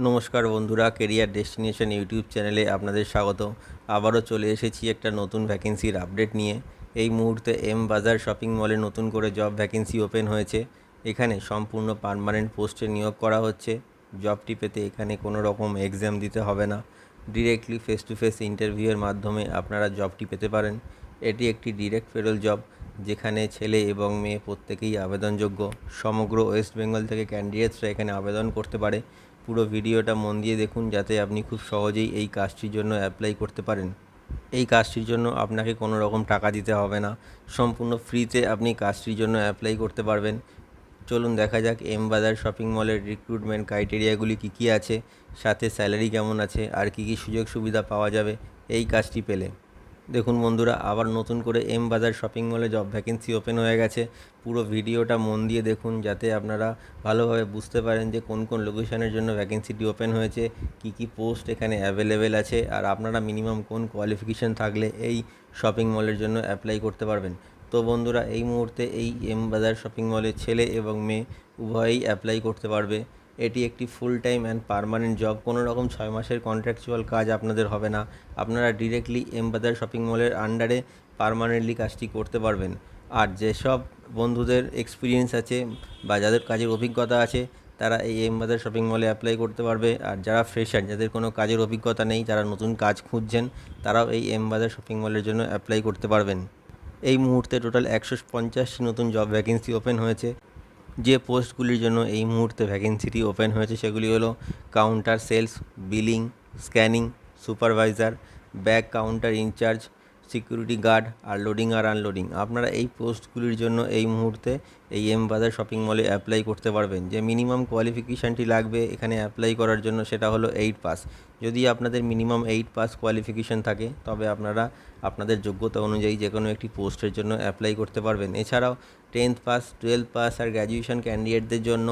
নমস্কার বন্ধুরা, career destination YouTube চ্যানেলে আপনাদের স্বাগত। আবারও চলে এসেছি একটা নতুন ভ্যাকেন্সির আপডেট নিয়ে। এই মুহূর্তে এম বাজার শপিং মলে নতুন করে জব ভ্যাকেন্সি ওপেন হয়েছে। এখানে সম্পূর্ণ পার্মানেন্ট পোস্টে নিয়োগ করা হচ্ছে। জবটি পেতে এখানে কোনো রকম এক্সাম দিতে হবে না, ডিরেক্টলি ফেস টু ফেস ইন্টারভিউয়ের মাধ্যমে আপনারা জবটি পেতে পারেন। এটি একটি ডিরেক্ট পেরোল জব, যেখানে ছেলে এবং মেয়ে প্রত্যেকেই আবেদনযোগ্য। সমগ্র ওয়েস্ট বেঙ্গল থেকে ক্যান্ডিডেটসরা এখানে আবেদন করতে পারে। পুরো ভিডিওটা মন দিয়ে দেখুন, যাতে আপনি খুব সহজেই এই কাজটির জন্য অ্যাপ্লাই করতে পারেন। এই কাজটির জন্য আপনাকে কোনো রকম টাকা দিতে হবে না, সম্পূর্ণ ফ্রিতে আপনি কাজটির জন্য অ্যাপ্লাই করতে পারবেন। চলুন দেখা যাক এম বাজার শপিং মলের রিক্রুটমেন্ট ক্রাইটেরিয়াগুলি কী আছে, সাথে স্যালারি কেমন আছে, আর কী সুযোগ সুবিধা পাওয়া যাবে এই কাজটি পেলে। দেখুন বন্ধুরা, আবার নতুন করে এম বাজার শপিং মলে জব ভ্যাকেন্সি ওপেন হয়ে গেছে। পুরো ভিডিওটা মন দিয়ে দেখুন, যাতে আপনারা ভালোভাবে বুঝতে পারেন যে কোন কোন লোকেশনের জন্য ভ্যাকেন্সিটি ওপেন হয়েছে, কী পোস্ট এখানে অ্যাভেলেবেল আছে, আর আপনারা মিনিমাম কোন কোয়ালিফিকেশান থাকলে এই শপিং মলের জন্য অ্যাপ্লাই করতে পারবেন। তো বন্ধুরা, এই মুহূর্তে এই এম বাজার শপিং মলে ছেলে এবং মেয়ে উভয়েই অ্যাপ্লাই করতে পারবে। এটি একটি full time and permanent job. কোনো রকম 6 মাসের কন্ট্রাকচুয়াল কাজ আপনাদের হবে না। আপনারা ডিরেক্টলি এম বাজার শপিং মলের আন্ডারে পার্মানেন্টলি কাজটি করতে পারবেন। আর যেসব বন্ধুদের এক্সপিরিয়েন্স আছে বা যাদের কাজের অভিজ্ঞতা আছে, তারা এই এম বাজার শপিং মলে অ্যাপ্লাই করতে পারবে। আর যারা ফ্রেশার, যাদের কোনো কাজের অভিজ্ঞতা নেই, যারা নতুন কাজ খুঁজছেন, তারাও এই এম বাজার শপিং মলের জন্য অ্যাপ্লাই করতে পারবেন। এই মুহূর্তে টোটাল 150টি নতুন জব ভ্যাকেন্সি ওপেন হয়েছে। যে পোস্টগুলির জন্য এই মুহূর্তে ভ্যাকেন্সিটি ওপেন হয়েছে সেগুলি হলো counter sales, billing, scanning, supervisor, back counter incharge, security guard, আর লোডিং আর আনলোডিং। আপনারা এই পোস্টগুলির জন্য এই মুহূর্তে এই এম বাজার শপিং মলে অ্যাপ্লাই করতে পারবেন। যে মিনিমাম কোয়ালিফিকেশানটি লাগবে এখানে অ্যাপ্লাই করার জন্য, সেটা হলো 8 পাস। যদি আপনাদের মিনিমাম 8 পাস কোয়ালিফিকেশান থাকে, তবে আপনারা আপনাদের যোগ্যতা অনুযায়ী যে কোনো একটি পোস্টের জন্য অ্যাপ্লাই করতে পারবেন। এছাড়াও 10th পাস, 12th পাস আর গ্র্যাজুয়েশন ক্যান্ডিডেটদের জন্য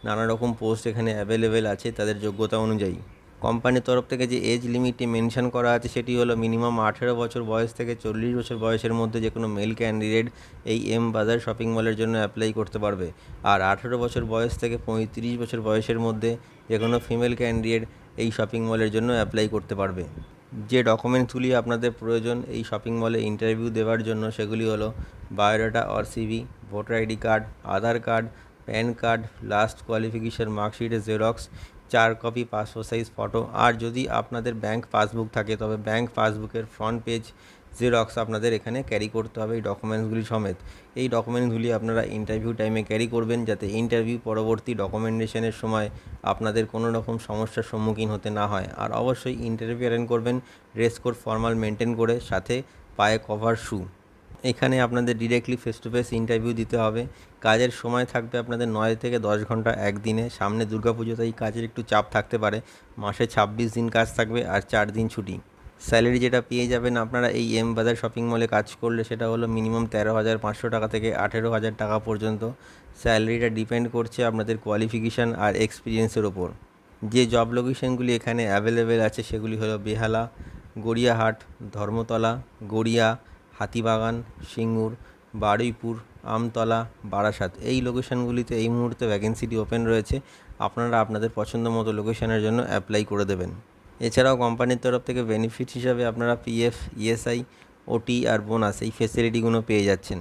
নানা রকম পোস্ট এখানে অ্যাভেলেবেল আছে তাদের যোগ্যতা অনুযায়ী। কোম্পানির তরফ থেকে যে এজ লিমিটটি মেনশন করা আছে, সেটি হলো মিনিমাম 18 বছর বয়স থেকে 40 বছর বয়সের মধ্যে যে কোনো মেল ক্যান্ডিডেট এই এম বাজার শপিং মলের জন্য অ্যাপ্লাই করতে পারবে। আর 18 বছর বয়স থেকে 35 বছর বয়সের মধ্যে যে কোনো ফিমেল ক্যান্ডিডেট এই শপিং মলের জন্য অ্যাপ্লাই করতে পারবে। যে ডকুমেন্টসগুলি আপনাদের প্রয়োজন এই শপিং মলে ইন্টারভিউ দেওয়ার জন্য, সেগুলি হলো biodata or CV, voter ID card, Aadhaar card, PAN card, last qualification মার্কশিটের xerox, 4 copy passport size photo. আর যদি আপনাদের ব্যাংক পাসবুক থাকে, তবে ব্যাংক পাসবুকের ফ্রন্ট পেজ জেরক্স আপনাদের এখানে ক্যারি করতে হবে এই ডকুমেন্টসগুলি সমেত। এই ডকুমেন্টসগুলি আপনারা ইন্টারভিউ টাইমে ক্যারি করবেন, যাতে ইন্টারভিউ পরবর্তী ডকুমেন্টেশনের সময় আপনাদের কোনো রকম সমস্যার সম্মুখীন হতে না হয়। আর অবশ্যই ইন্টারভিউ অ্যাটেন্ড করবেন ড্রেস কোড ফর্মাল মেনটেন করে, সাথে পায়ে কভার শু। এখানে আপনাদের directly face to face interview দিতে হবে। কাজের সময় থাকবে আপনাদের 9 থেকে 10 ঘন্টা একদিনে। সামনে দুর্গাপুজো, তাই কাজের একটু চাপ থাকতে পারে। মাসে 26 দিন কাজ থাকবে আর 4 দিন ছুটি। স্যালারি যেটা পেয়ে যাবেন আপনারা এই এম বাজার শপিং মলে কাজ করলে, সেটা হলো মিনিমাম 13,500 টাকা থেকে 18,000 টাকা পর্যন্ত। স্যালারিটা ডিপেন্ড করছে আপনাদের কোয়ালিফিকেশান আর এক্সপিরিয়েন্সের ওপর। যে জব লোকেশনগুলি এখানে অ্যাভেলেবেল আছে সেগুলি হলো বেহালা, গড়িয়াহাট, ধর্মতলা, গড়িয়া, হাতিবাগান, সিঙ্গুর, বারুইপুর, আমতলা, বারাসাত। এই লোকেশনগুলিতে এই মুহূর্তে ভ্যাকেন্সিটি ওপেন রয়েছে। আপনারা আপনাদের পছন্দ মতো লোকেশনের জন্য অ্যাপ্লাই করে দেবেন। এছাড়াও কোম্পানির তরফ থেকে বেনিফিট হিসাবে আপনারা পিএফ, ইএসআই, ওটি আর বোনাস এই ফেসিলিটিগুলো পেয়ে যাচ্ছেন।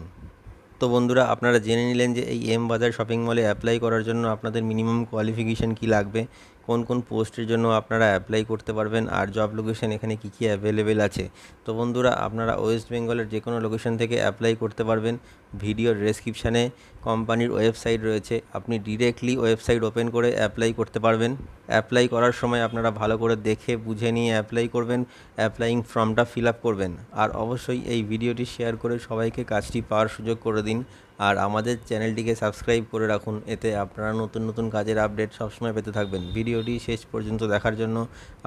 তো বন্ধুরা, আপনারা জেনে নিলেন যে এই এম বাজার শপিং মলে অ্যাপ্লাই করার জন্য আপনাদের মিনিমাম কোয়ালিফিকেশান কী লাগবে, কোন কোন পোস্টের জন্য আপনারা অ্যাপ্লাই করতে পারবেন, আর জব লোকেশন এখানে কী কী অ্যাভেলেবেল আছে। তো বন্ধুরা, আপনারা ওয়েস্ট বেঙ্গলের যে কোনো লোকেশন থেকে অ্যাপ্লাই করতে পারবেন। ভিডিওর ডেসক্রিপশানে কোম্পানির ওয়েবসাইট রয়েছে, আপনি ডিরেক্টলি ওয়েবসাইট ওপেন করে অ্যাপ্লাই করতে পারবেন। অ্যাপ্লাই করার সময় আপনারা ভালো করে দেখে বুঝে নিয়ে অ্যাপ্লাই করবেন, অ্যাপ্লাইং ফর্মটা ফিল আপ করবেন। আর অবশ্যই এই ভিডিওটি শেয়ার করে সবাইকে কাজটি পাওয়ার সুযোগ করে দিন। আর আমাদের চ্যানেলটিকে সাবস্ক্রাইব করে রাখুন, এতে আপনারা নতুন নতুন কাজের আপডেট সবসময় পেতে থাকবেন। ভিডিওটি শেষ পর্যন্ত দেখার জন্য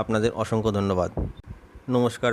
আপনাদের অসংখ্য ধন্যবাদ। নমস্কার।